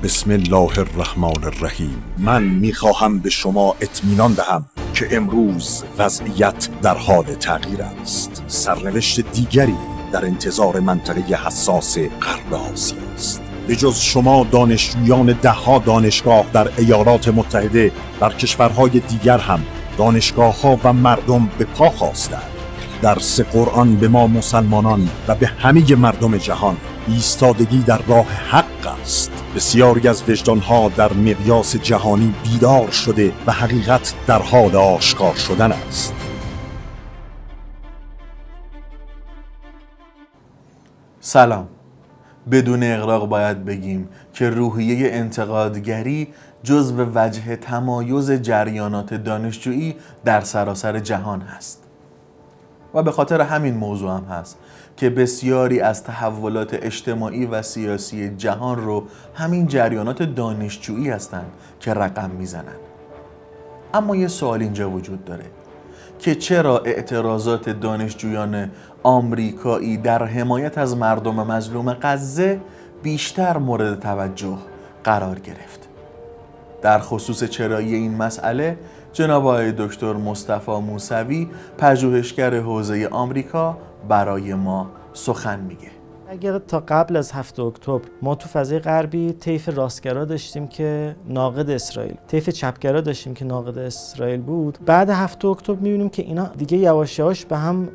بسم الله الرحمن الرحیم. من میخواهم به شما اطمینان دهم که امروز وضعیت در حال تغییر است. سرنوشت دیگری در انتظار منطقه حساس غرب آسیا است. به جز شما دانشجویان ده‌ها دانشگاه در ایالات متحده، در کشورهای دیگر هم دانشگاه‌ها و مردم به پا خواستند. درس قرآن به ما مسلمانان و به همه مردم جهان ایستادگی در راه حق است. بسیاری از وجدانها در مقیاس جهانی بیدار شده و حقیقت در حال آشکار شدن است. سلام. بدون اغراق باید بگیم که روحیه انتقادگری جزو وجه تمایز جریانات دانشجویی در سراسر جهان هست و به خاطر همین موضوع هم هست که بسیاری از تحولات اجتماعی و سیاسی جهان رو همین جریانات دانشجویی هستند که رقم میزنن. اما یه سوال اینجا وجود داره که چرا اعتراضات دانشجویان آمریکایی در حمایت از مردم مظلوم غزه بیشتر مورد توجه قرار گرفت؟ در خصوص چرایی این مسئله جناب آقای دکتر مصطفی موسوی، پژوهشگر حوزه آمریکا، برای ما سخن میگه. اگر تا قبل از 7 اکتبر ما تو فضای غربی طیف راستگرا داشتیم که ناقد اسرائیل، طیف چپگرا داشتیم که ناقد اسرائیل بود، بعد 7 اکتبر میبینیم که اینا دیگه یواش یواش به هم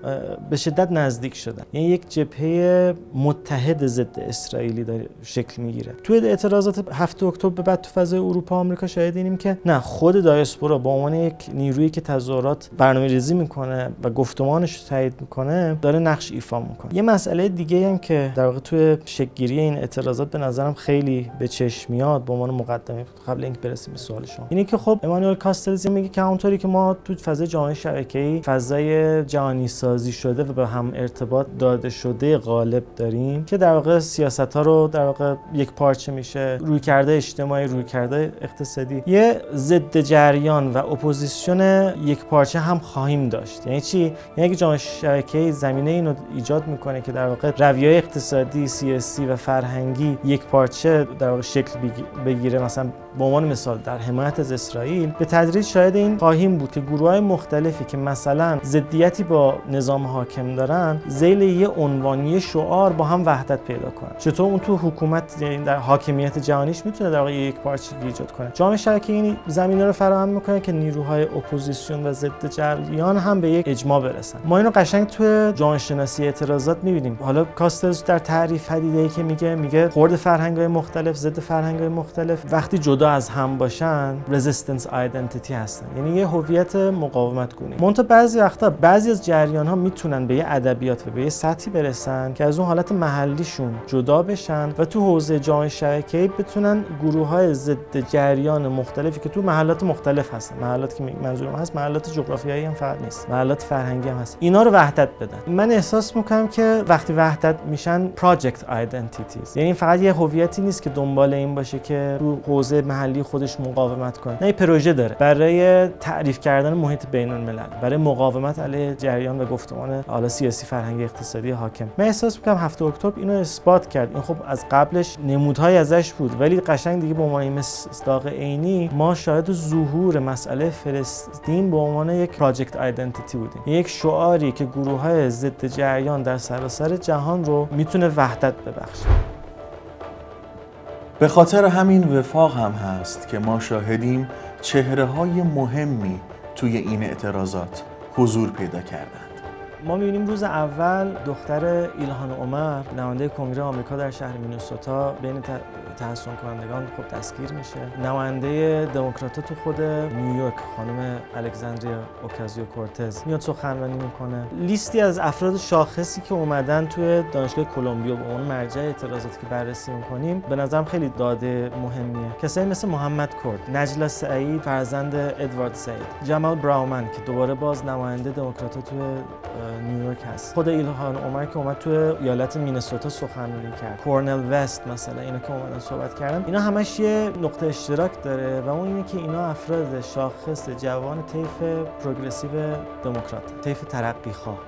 به شدت نزدیک شدن. یعنی یک جبهه متحد ضد اسرائیلی داره شکل میگیره. توی اعتراضات 7 اکتبر به بعد تو فضای اروپا و آمریکا شاهد اینیم که نه، خود دایاسپورا به عنوان یک نیرویی که تظاهرات برنامه‌ریزی میکنه و گفتمانش رو تایید میکنه داره نقش ایفا میکنه. یه مسئله دیگه هم که در واقع توی شکل‌گیری این اعتراضات به نظرم خیلی به چشم میاد به عنوان مقدمه قبل اینکه برسیم به سوال شما، اینه که خب امانوئل کاستلز میگه که همونطوری که ما تو فضای جامعه شبکه‌ای فضای جهانی سازی شده و به هم ارتباط داده شده غالب داریم که در واقع سیاست‌ها رو در واقع یک پارچه میشه، رویکرد اجتماعی، رویکرد اقتصادی، یه ضد جریان و اپوزیسیون یک پارچه هم خواهیم داشت. یعنی چی؟ یعنی که جامعه شبکه‌ای زمینه اینو ایجاد میکنه که در واقع رویه‌های اقتصادی، سیاسی و فرهنگی یک پارچه در واقع شکل بگیره. مثلا به عنوان مثال در حمایت از اسرائیل به تدریج شاهد این خواهیم بود که گروه‌های مختلفی که مثلا ضدیتی با نظام حاکم دارن ذیل یه عنوانی شعار با هم وحدت پیدا کنن. چطور اون تو حکومت، یعنی در حاکمیت جهانیش میتونه در واقع یک پارچه ایجاد کنه. جامعه شبکه‌ای این زمینه رو فراهم میکنه که نیروهای اپوزیسیون و ضد جریان هم به یک اجماع برسن. ما اینو قشنگ تو جامعه شناسی اعتراضات میبینیم. حالا کاستلز در تعریف پدیده‌ای که میگه خورد فرهنگ‌های مختلف ضد فرهنگ‌های مختلف وقتی جدا از هم باشن رزिस्टنس آیدنتیتی هستن، یعنی یه هویت مقاومت گونه. منتها بعضی وقتا بعضی از جریان‌ها میتونن به یه ادبیات و به یه سطحی برسن که از اون حالت محلیشون جدا بشن و تو حوزه جامعه شبکه‌ای بتونن گروه‌های ضد جریان مختلفی که تو محلات مختلف هستن، محلاتی که منظورم هست محلات جغرافیایی هم فقط نیست، محلات فرهنگی هم هست، اینا رو وحدت بدن. من احساس می‌کنم که وقتی وحدت میشن پراجکت آیدنتیتیز، یعنی فقط یه هویتی نیست که دنبال این باشه که تو حوزه محلی خودش مقاومت کنه، نه، پروژه داره برای تعریف کردن محیط بین‌الملل، برای مقاومت علیه جریان و گفتمان حالا سیاسی، فرهنگی، اقتصادی حاکم. من احساس می‌کنم 7 اکتبر اینو اثبات کرد. این خب از قبلش نمودهای ازش بود ولی قشنگ دیگه به عنوان مصداق عینی ما شاهد ظهور مسئله فلسطین به عنوان یک پراجکت آیدنتیتی بودیم، یک شعاری که گروه‌های ضد جریان در سراسر جهان رو میتونه وحدت ببخشه. به خاطر همین وفاق هم هست که ما شاهدیم چهره‌های مهمی توی این اعتراضات حضور پیدا کردند. ما می‌بینیم روز اول دختر ایلهان عمر، نماینده کنگره آمریکا در شهر مینسوتا، بین تحصن کنندگان خب دستگیر میشه. نماینده دموکرات‌ها تو خود نیویورک، خانم الکساندریا اوکازیو کورتز، میاد سخنرانی میکنه. لیستی از افراد شاخصی که اومدن توی دانشگاه کلمبیا به اون مرجع اعتراضاتی که بررسی میکنیم به نظرم خیلی داده مهمیه. کسایی مثل محمد کرد، نجلا سعید فرزند ادوارد سعید، جمال براومن که دوباره باز نماینده دموکرات‌ها توی نیویورک هست. خود ایلهان عمر که اومد تو ایالت مینسوتا سخنرانی کرد، کورنل وست مثلا، اینا که اومدن صحبت کردن، اینا همش یه نقطه اشتراک داره و اون اینه که اینا افراد شاخص جوان طیف پروگرسیو دموکرات، طیف ترقی‌خواه.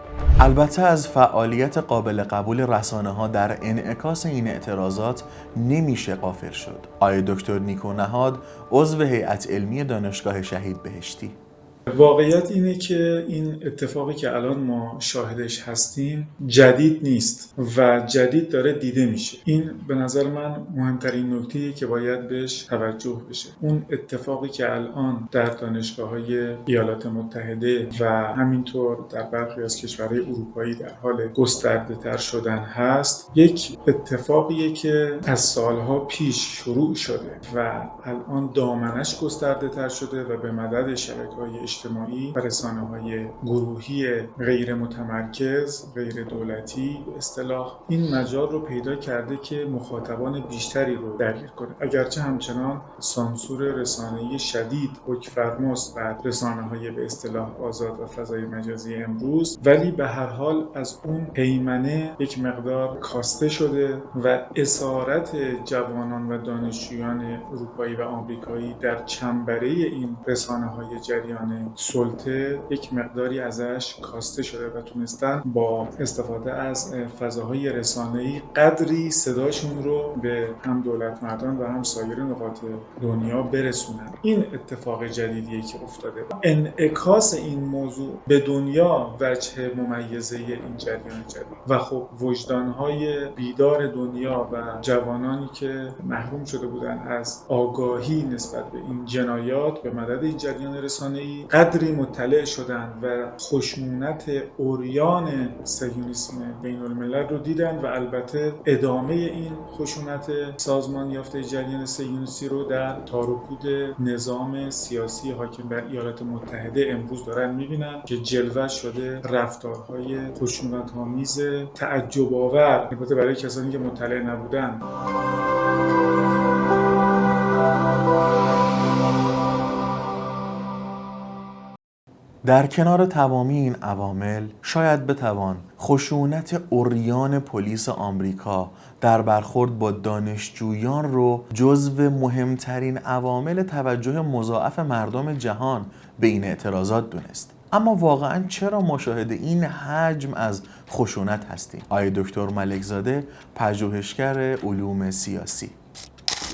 البته از فعالیت قابل قبول رسانه‌ها در انعکاس این اعتراضات نمیشه غافل شد. آقای دکتر نیکو نهاد، عضو هیئت علمی دانشگاه شهید بهشتی: واقعیت اینه که این اتفاقی که الان ما شاهدش هستیم جدید نیست و جدید داره دیده میشه. این به نظر من مهمترین نکته‌ایه که باید بهش توجه بشه. اون اتفاقی که الان در دانشگاه‌های ایالات متحده و همینطور در برخی از کشورهای اروپایی در حال گسترده‌تر شدن هست، یک اتفاقیه که از سالها پیش شروع شده و الان دامنش گسترده‌تر شده و به مدد شبکه‌های اجتماعی و رسانه‌های گروهی غیر متمرکز، غیر دولتی به اصطلاح، این مجال رو پیدا کرده که مخاطبان بیشتری رو درگیر کنه. اگرچه همچنان سانسور رسانه‌ای شدید حکم‌فرماست بر رسانه‌های به اصطلاح آزاد و فضای مجازی امروز، ولی به هر حال از اون پیمنه یک مقدار کاسته شده و اسارت جوانان و دانشجویان اروپایی و آمریکایی در چنبره این رسانه‌های جریان سلطه یک مقداری ازش کاسته شده و تونستن با استفاده از فضاهای رسانه‌ای قدری صداشون رو به هم دولت مردان و هم سایر نقاط دنیا برسونن. این اتفاق جدیدیه که افتاده. انعکاس این موضوع به دنیا وجه ممیزه این جریان جدید و خب وجدان‌های بیدار دنیا و جوانانی که محروم شده بودن از آگاهی نسبت به این جنایات به مدد این جریان رسانه‌ای قدری مطلع شدن و خشونت عریان صهیونیسم بین الملل رو دیدن و البته ادامه این خشونت سازمان یافته جریان صهیونیستی رو در تار و پود نظام سیاسی حاکم بر ایالات متحده امروز دارن میبینن که جلوه شده رفتارهای خشونت‌آمیز تعجب‌آور، البته برای کسانی که مطلع نبودن. در کنار تمامی این عوامل شاید بتوان خشونت عریان پلیس آمریکا در برخورد با دانشجویان رو جزو مهمترین عوامل توجه مضاعف مردم جهان به این اعتراضات دونست. اما واقعاً چرا ما شاهد این حجم از خشونت هستیم؟ آقای دکتر ملکزاده، پژوهشگر علوم سیاسی: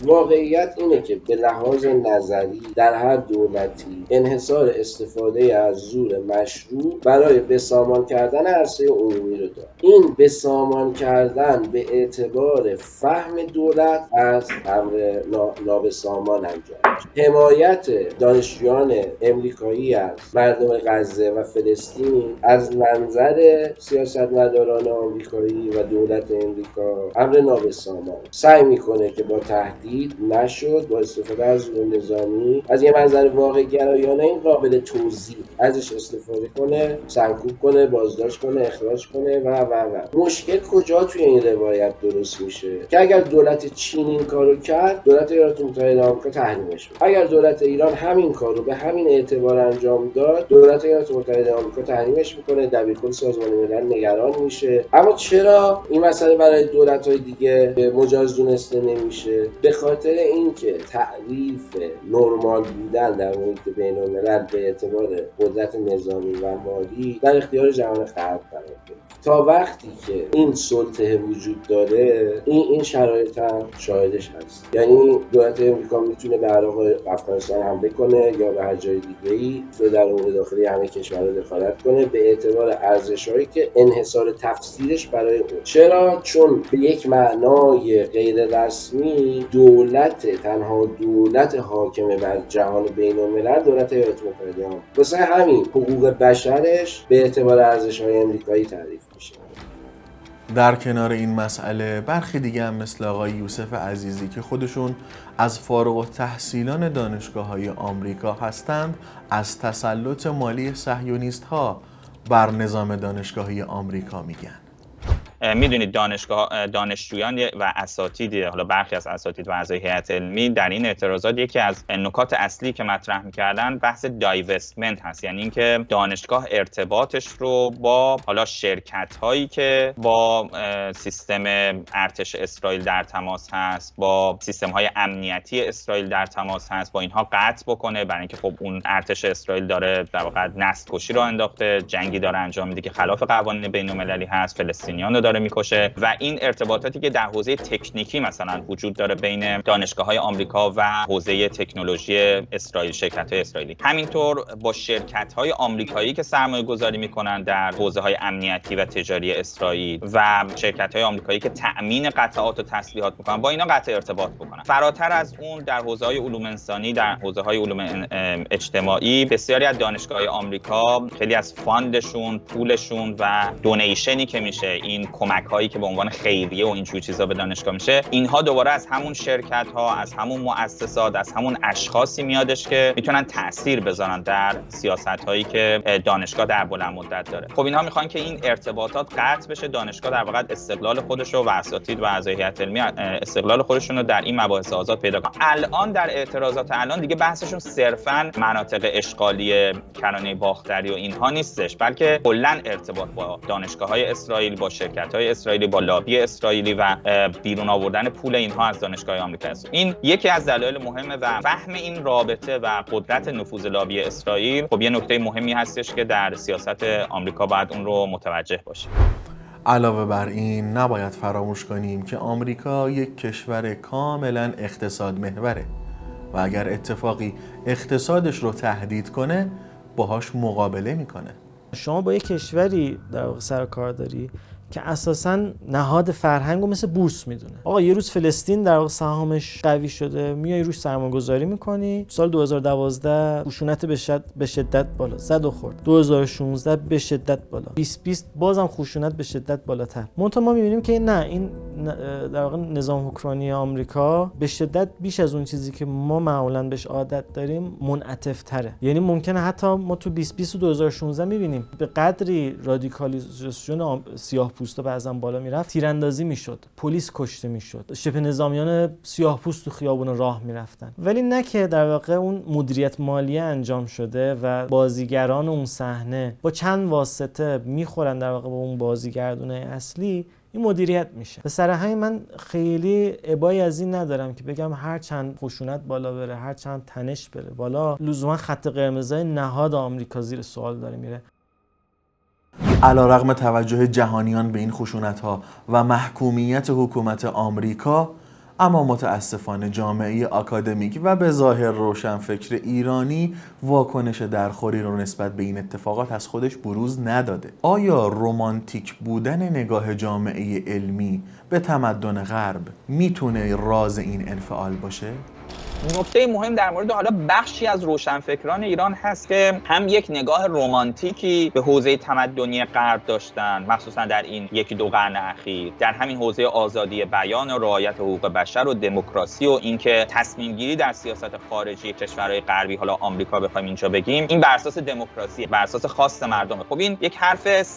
واقعیت اینه که به لحاظ نظری در هر دولتی انحصار استفاده از زور مشروع برای بسامان کردن عرصه عمومی رو داره. این بسامان کردن به اعتبار فهم دولت از امر نابسامان انجام میشه. حمایت دانشجویان امریکایی از مردم غزه و فلسطین از منظر سیاستمداران آمریکایی و دولت امریکا امر نابسامان. سعی میکنه که با تهدید نشد با استفاده از زور نظامی از یه منظر واقع گرایانه این قابل توضیح ازش استفاده کنه، سرکوب کنه، بازداشت کنه، اخراج کنه و مشکل کجا توی این روایت درست میشه که اگر دولت چین این کارو کرد، دولت ایالات متحده آمریکا تحریمش میکنه. اگر دولت ایران همین کارو به همین اعتبار انجام داد، دولت ایالات متحده آمریکا تحریمش میکنه، دبیرکل سازمان ملل نگران میشه. اما چرا این مسئله برای دولت‌های دیگه مجاز دونسته نمیشه؟ به خاطر اینکه تعریف نرمال بودن در محیط بین‌الملل به اعتبار قدرت نظامی و مالی در اختیار جهان غرب قرار گرفت. تا وقتی که این سلطه وجود داره این شرایط هم شاهدش هست. یعنی دولت امریکا میتونه به عراق افغانستان حمله کنه یا به هر جای دیگه‌ای در امور داخلی همه کشورها دخالت کنه به اعتبار ارزش‌هایی که انحصار تفسیرش برای اون. چرا؟ چون به یک معنای غیر رسمی تنها دولت حاکم بر جهان بین‌الملل دولت ایالات متحده آمریکا. واسه همین حقوق بشرش به اعتبار ارزش‌های امریکایی تعریف میشه. در کنار این مسئله برخی دیگه هم مثل آقای یوسف عزیزی که خودشون از فارغ التحصیلان دانشگاه‌های آمریکا هستند از تسلط مالی صهیونیست‌ها بر نظام دانشگاهی آمریکا میگن. میدونید دانشجویان و اساتید، حالا برخی از اساتید و اعضای هیئت علمی در این اعتراضات یکی از نکات اصلی که مطرح می‌کردن بحث دایوستمنت هست، یعنی اینکه دانشگاه ارتباطش رو با حالا شرکت‌هایی که با سیستم ارتش اسرائیل در تماس هست، با سیستم‌های امنیتی اسرائیل در تماس هست، با اینها قطع بکنه، برای اینکه خب اون ارتش اسرائیل داره در واقع نسل کشی رو انداخته، جنگی داره انجام میده که خلاف قوانین بین‌المللی هست، فلسطینیان رو داره میکشه و این ارتباطاتی که در حوزه تکنیکی مثلا وجود داره بین دانشگاه‌های آمریکا و حوزه تکنولوژی اسرائیل، شرکت‌های اسرائیلی، همینطور با شرکت‌های آمریکایی که سرمایه‌گذاری میکنن در حوزه‌های امنیتی و تجاری اسرائیل و شرکت‌های آمریکایی که تأمین قطعات و تسلیحات میکنن، با اینا قطع ارتباط بکنن. فراتر از اون در حوزه‌های علوم انسانی، در حوزه‌های علوم اجتماعی، بسیاری از دانشگاه‌های آمریکا خیلی از فاندشون، پولشون و دونیشنی که میشه، این کمک‌هایی که به عنوان خیریه و این جور چیزا به دانشگاه میشه، اینها دوباره از همون شرکت‌ها، از همون مؤسسات، از همون اشخاصی میادش که میتونن تأثیر بذارن در سیاست‌هایی که دانشگاه در بلند مدت داره. خب اینها میخوان که این ارتباطات قطع بشه، دانشگاه در واقع استقلال خودش رو و اساتید و اعضای هیئت علمی استقلال خودشون رو در این مباحث آزاد پیدا کنن. الان در اعتراضات الان دیگه بحثشون صرفاً مناطق اشغالی کرانه باختری و اینها نیستش، بلکه کلاً ارتباط با دانشگاه‌های اسرائیل، با شرکت‌های اسرائیلی، با لابی اسرائیلی و بیرون آوردن پول اینها از دانشگاه آمریکا است. این یکی از دلایل مهمه و فهم این رابطه و قدرت نفوذ لابی اسرائیل خب یه نکته مهمی هستش که در سیاست آمریکا باید اون رو متوجه باشیم. علاوه بر این نباید فراموش کنیم که آمریکا یک کشور کاملا اقتصاد محوره و اگر اتفاقی اقتصادش رو تهدید کنه باهاش مقابله میکنه. شما با یک کشوری در واقع سر کار داری که اساساً نهاد فرهنگو مثل بورس میدونه. آقا یه روز فلسطین در واقع سهامش قوی شده، میای روش سرمایه‌گذاری میکنی. سال 2012 خشونت به شدت بالا زد و خورد. 2016 به شدت بالا. 2020 بازم خشونت به شدت بالاتر. منتها ما میبینیم که نه، این در واقع نظام حکمرانی آمریکا به شدت بیش از اون چیزی که ما معمولاً بهش عادت داریم منعطف تره. یعنی ممکنه حتی ما تو 2020 و 2016 میبینیم به قدری رادیکالیزاسیون سیاه‌پوستا بعضا بالا میرفت، تیراندازی میشد، پلیس کشته میشد، شبه نظامیان سیاه‌پوست تو خیابون راه میرفتن. ولی نه که در واقع اون مدیریت مالی انجام شده و بازیگران اون صحنه با چند واسطه میخورن در واقع به اون بازیگردونه اصلی این مدیریت میشه. به سر همین من خیلی ابایی از این ندارم که بگم هر چند خشونت بالا بره، هر چند تنش بره بالا، لزوما خط قرمزای نهاد آمریکا زیر سوال داره میره. علیرغم توجه جهانیان به این خشونت‌ها و محکومیت حکومت آمریکا، اما متاسفانه جامعه آکادمیک و به ظاهر روشنفکر ایرانی واکنش درخوری رو نسبت به این اتفاقات از خودش بروز نداده. آیا رمانتیک بودن نگاه جامعه علمی به تمدن غرب میتونه راز این انفعال باشه؟ نکته مهم در مورد حالا بخشی از روشنفکران ایران هست که هم یک نگاه رمانتیکی به حوزه تمدنی غرب داشتن، مخصوصا در این یکی دو قرن اخیر، در همین حوزه آزادی بیان و رعایت حقوق بشر و دموکراسی و اینکه تصمیم گیری در سیاست خارجی کشورهای غربی، حالا آمریکا بخوایم اینجا بگیم، این بر اساس دموکراسی، بر اساس خواست مردمه. خب این یک حرف 100%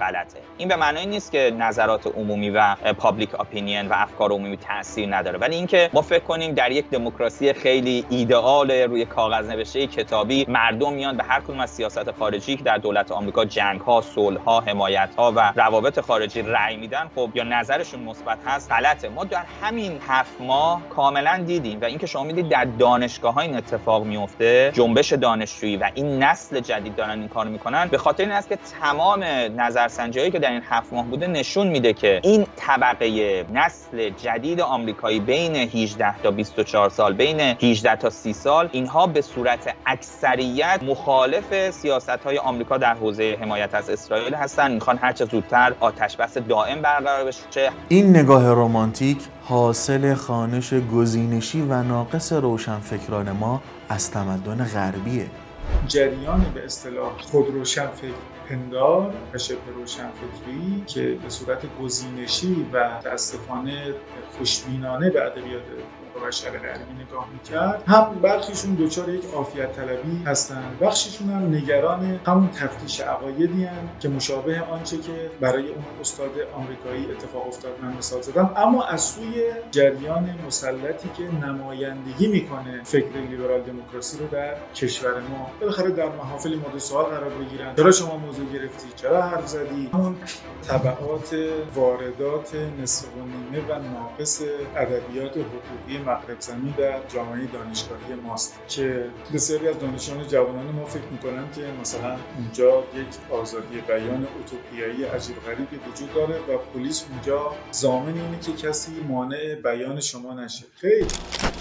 غلطه. این به معنی نیست که نظرات عمومی و پابلیک اپینین و افکار عمومی تاثیر نداره، ولی اینکه ما فکر کنیم در یک دموکراسی خیلی ایدئال روی کاغذ نوشته کتابی مردم میان به هر کدوم از سیاست خارجی که در دولت آمریکا جنگ‌ها، صلح‌ها، حمایت‌ها و روابط خارجی رأی میدن، خب یا نظرشون مثبت هست، غلطه. ما در همین 7 ماه کاملا دیدیم و اینکه شما میدید در دانشگاه‌ها این اتفاق میفته، جنبش دانشجویی و این نسل جدید دارن این کارو میکنن، به خاطر این است که تمام نظرسنجی‌هایی که در این 7 ماه بوده نشون میده که این طبقه نسل جدید آمریکایی بین 18 تا 24 سال، بین 18 تا 30 سال، اینها به صورت اکثریت مخالف سیاست‌های آمریکا در حوزه حمایت از اسرائیل هستن. میخوان هر چه زودتر آتش بس دائم برقرار بشه. این نگاه رمانتیک حاصل خوانش گزینشی و ناقص روشنفکران ما از تمدن غربیه. جریان به اصطلاح خود روشنفکر پندار و شبه روشنفکری که به صورت گزینشی و متاسفانه خوشبینانه به ادبیات بشر غربی نگاه میکرد، هم برخیشون دچار یک عافیت طلبی هستن، بخششون هم نگران همون تفتیش عقایدی هستن که مشابه آنچه که برای اون استاد آمریکایی اتفاق افتاد من مثال زدم. اما از سوی جریان مسلطی که نمایندگی میکنه فکر لیبرال دموکراسی رو در کشور ما، بالاخره در محافل مورد سوال قرار بگیرن. چرا شما موضوع گرفتی؟ چرا حرف زدی؟ همون تبعات واردات نصف و نیمه و ناقص ادبیات حقوقی مغرب زمین در جامعه دانشگاهی ماست که بسیاری از دانشجویان جوانان ما فکر میکنن که مثلا اونجا یک آزادی بیان اوتوپیایی عجیب غریبی وجود داره و پلیس اونجا ضامن اینه که کسی مانع بیان شما نشه. خیلی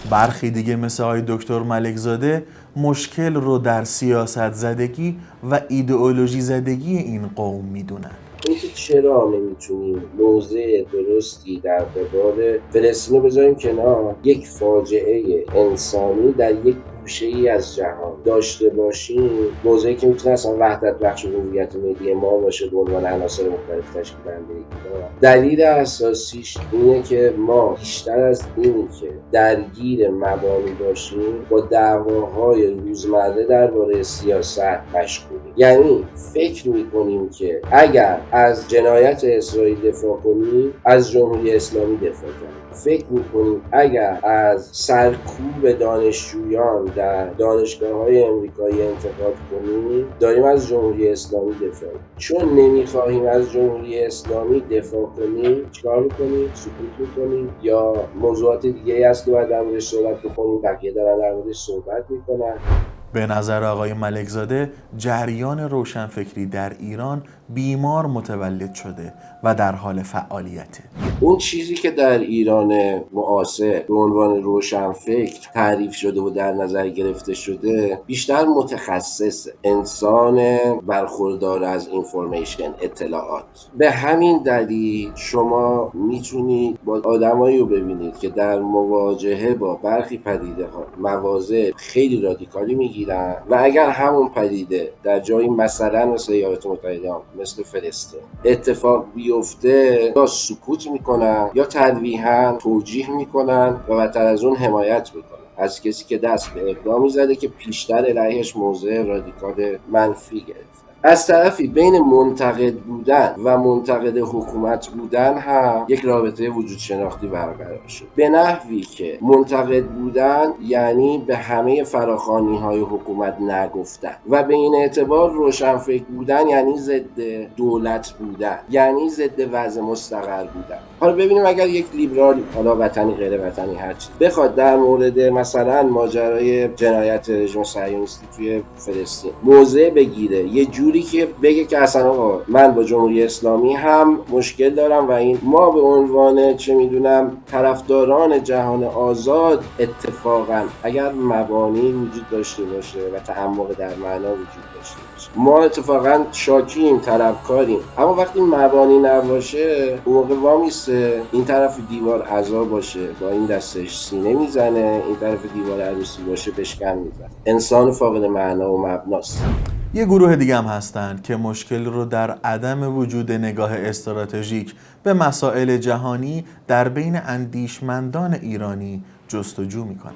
برخی دیگه مثل آقای دکتر ملکزاده مشکل رو در سیاست زدگی و ایدئولوژی زدگی این قوم میدونن. اینکه چرا نمیتونیم موضع درستی در قبال فلسطین رو بذاریم کنار، یک فاجعه انسانی در یک گوشه‌ای از جهان داشته باشیم، موضعی که میتونه اصلا وحدت بخش هویت ملی ما باشه به عنوان عناصر مختلف تشکیل دهنده. دلیل اساسیش اینه که ما بیشتر از اینی که درگیر مبانی باشیم با دعواهای روزمره درباره سیاست مشغولیم. یعنی فکر میکنیم که اگر از جنایت اسرائیل دفاع کنیم از جمهوری اسلامی دفاع کنیم، فکر میکنیم اگر از سرکوب دانشجویان در دانشگاه‌های امریکایی انتقاد کنیم داریم از جمهوری اسلامی دفاع کنیم. چون نمیخواهیم از جمهوری اسلامی دفاع کنیم چیکار میکنیم؟ سکوت میکنیم یا موضوعات دیگه هست که باید در موردش صحبت بکنیم، بقیه دارن در موردش صحبت میکنن. به نظر آقای ملکزاده جریان روشنفکری در ایران بیمار متولد شده و در حال فعالیته. اون چیزی که در ایران معاصر به عنوان روشنفکر تعریف شده و در نظر گرفته شده بیشتر متخصص انسان برخوردار از اینفورمیشن، اطلاعات. به همین دلیل شما میتونید با آدمایی رو ببینید که در مواجهه با برخی پدیده ها مواضع خیلی رادیکالی میگیرن و اگر همون پدیده در جایی مثلا مثل ایالات متحده مثل فلسطین اتفاق بیفته یا سکوت میکنن یا تلویحاً توجیه میکنن و بدتر از اون حمایت میکنن از کسی که دست به اقدامی زده که پیشتر علیهش موضع رادیکال منفی گرفت. از طرفی بین منتقد بودن و منتقد حکومت بودن هم یک رابطه وجود شناختی برقرار شد، به نحوی که منتقد بودن یعنی به همه فراخوانی‌های حکومت نگفتن و به این اعتبار روشنفکر بودن یعنی ضد دولت بودن، یعنی ضد وضع مستقر بودن. حالا ببینیم اگر یک لیبرال، حالا وطنی غیر وطنی هر چیز، بخواد در مورد مثلا ماجرای جنایت رژیم صهیونیستی توی فلسطین موضع بگیره، یه جوری که بگه که اصلا آقا من با جمهوری اسلامی هم مشکل دارم و این ما به عنوان چه میدونم طرفداران جهان آزاد اتفاقا اگر مبانی وجود داشته باشه و تعمق در معنا وجود داشته باشه ما اتفاقا شاکیم، طلبکاریم. اما وقتی مبانی نباشه موقع وامیسته این طرف دیوار عزا باشه با این دستش سینه میزنه، این طرف دیوار عروسی باشه بشکن میزنه. انسان فاقد معنا و مبناست. یه گروه دیگه هم هستند که مشکل رو در عدم وجود نگاه استراتژیک به مسائل جهانی در بین اندیشمندان ایرانی جستجو میکنن.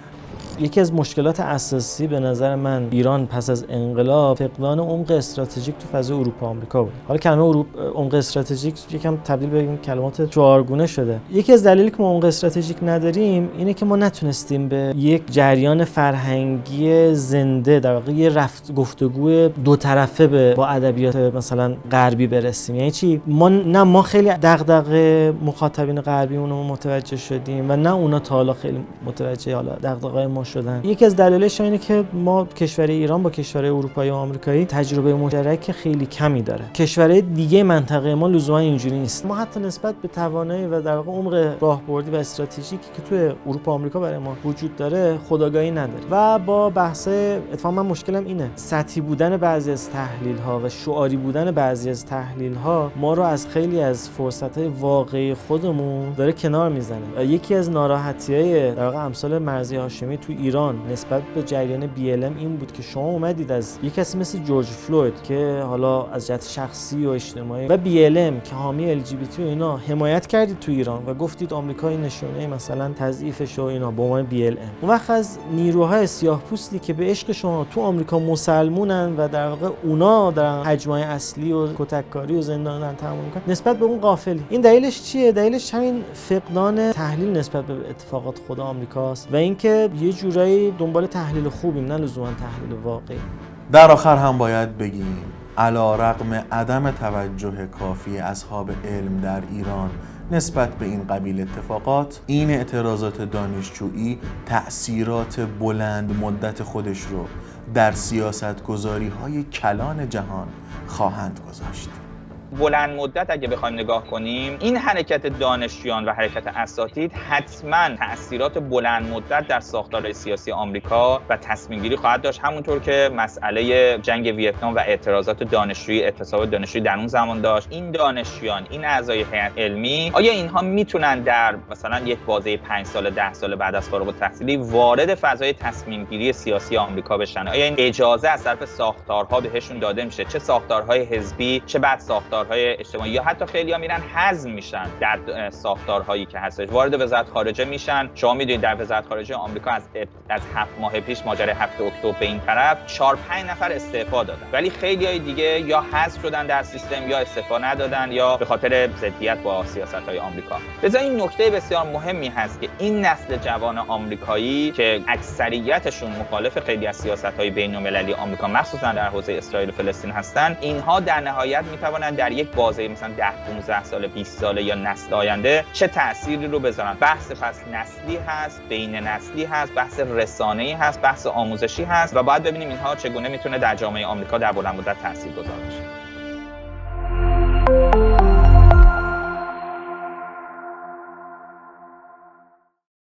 یکی از مشکلات اساسی به نظر من ایران پس از انقلاب فقدان عمق استراتژیک تو فضای اروپا آمریکا بود. حالا کلمه عمق استراتژیک یکم تبدیل به کلمات چهارگونه شده. یکی از دلایلی که ما عمق استراتژیک نداریم اینه که ما نتونستیم به یک جریان فرهنگی زنده، در واقع یه گفتگو دو طرفه با ادبیات مثلا غربی برسیم. یعنی چی؟ ما خیلی دغدغه مخاطبین غربیمون رو متوجه شدیم و نه اونا تا حالا خیلی متوجه حالا دغدغه‌های ما شدن. یکی از دلایلش اینه که ما کشور ایران با کشورهای اروپایی و آمریکایی تجربه مشترک خیلی کمی داره. کشورهای دیگه منطقه ما لزوما اینجوری نیست. ما حتی نسبت به توانایی و در واقع عمق راهبردی و استراتژیکی که توی اروپا و آمریکا برای ما وجود داره خودآگاهی نداره. و با بحث اتفاقا من مشکلم اینه، سطحی بودن بعضی از تحلیل‌ها و شعاری بودن بعضی از تحلیل‌ها ما رو از خیلی از فرصت‌های واقعی خودمون داره کنار میزنه. یکی از ناراحتی‌های در واقع امثال مرضی هاشمی تو ایران نسبت به جریان BLM این بود که شما اومدید از یک کسی مثل جورج فلوید که حالا از جهت شخصی و اجتماعی و BLM که حامی LGBT و اینا حمایت کردید تو ایران و گفتید آمریکا این نشونه مثلا تضعیفش و اینا به عنوان BLM. اون وقت از نیروهای سیاه‌پوستی که به عشق شما تو آمریکا مسلمونن و در واقع اونا دارن حجمای اصلی و کتککاری و زندان دارن تمام میکنن نسبت به اون قافلی. این دلیلش چیه؟ دلیلش همین فقدان تحلیل نسبت به اتفاقات خود آمریکاست و اینکه یه جورایی دنبال تحلیل خوبیم نه لزوما تحلیل واقعی. در آخر هم باید بگیم علی‌رغم عدم توجه کافی اصحاب علم در ایران نسبت به این قبیل اتفاقات، این اعتراضات دانشجویی تأثیرات بلند مدت خودش رو در سیاست‌گذاری‌های کلان جهان خواهند گذاشت. بلند مدت اگه بخوایم نگاه کنیم، این حرکت دانشجویان و حرکت اساتید حتما تأثیرات بلند مدت در ساختار سیاسی آمریکا و تصمیم گیری خواهد داشت، همونطور که مسئله جنگ ویتنام و اعتراضات دانشجویی، اعتصاب دانشجویی در اون زمان داشت. این دانشجویان، این اعضای هیئت علمی، آیا اینها میتونن در مثلا یک بازه 5 سال 10 سال بعد از فارغ التحصیلی وارد فضای تصمیم گیری سیاسی آمریکا بشن؟ آیا این اجازه از طرف ساختارها بهشون داده میشه، چه ساختارهای حزبی، چه بعد ساختارهای اجتماعی، یا حتی خیلی‌ها میرن حزم میشن در ساختارهایی که هستش، وارد وزارت خارجه میشن. شما میدونید در وزارت خارجه آمریکا از 7 ماه پیش ماجرای 7 اکتبر به این طرف 4-5 نفر استعفا دادن، ولی خیلی‌های دیگه یا حذف شدن در سیستم یا استعفا ندادن یا به خاطر ضدیت با سیاست‌های آمریکا. لذا این نکته بسیار مهمی هست که این نسل جوان آمریکایی که اکثریتشون مخالف خیلی از سیاست‌های بین‌المللی آمریکا مخصوصا در حوزه اسرائیل و فلسطین هستند، اینها در نهایت میتوانند در یک بازه مثلا 10-15 سال 20 ساله یا نسل آینده چه تأثیری رو بذارن. بحث پس نسلی هست، بین نسلی هست، بحث رسانه‌ای هست، بحث آموزشی هست و باید ببینیم اینها چگونه میتونه در جامعه آمریکا در بلند مدت تاثیرگذار باشه.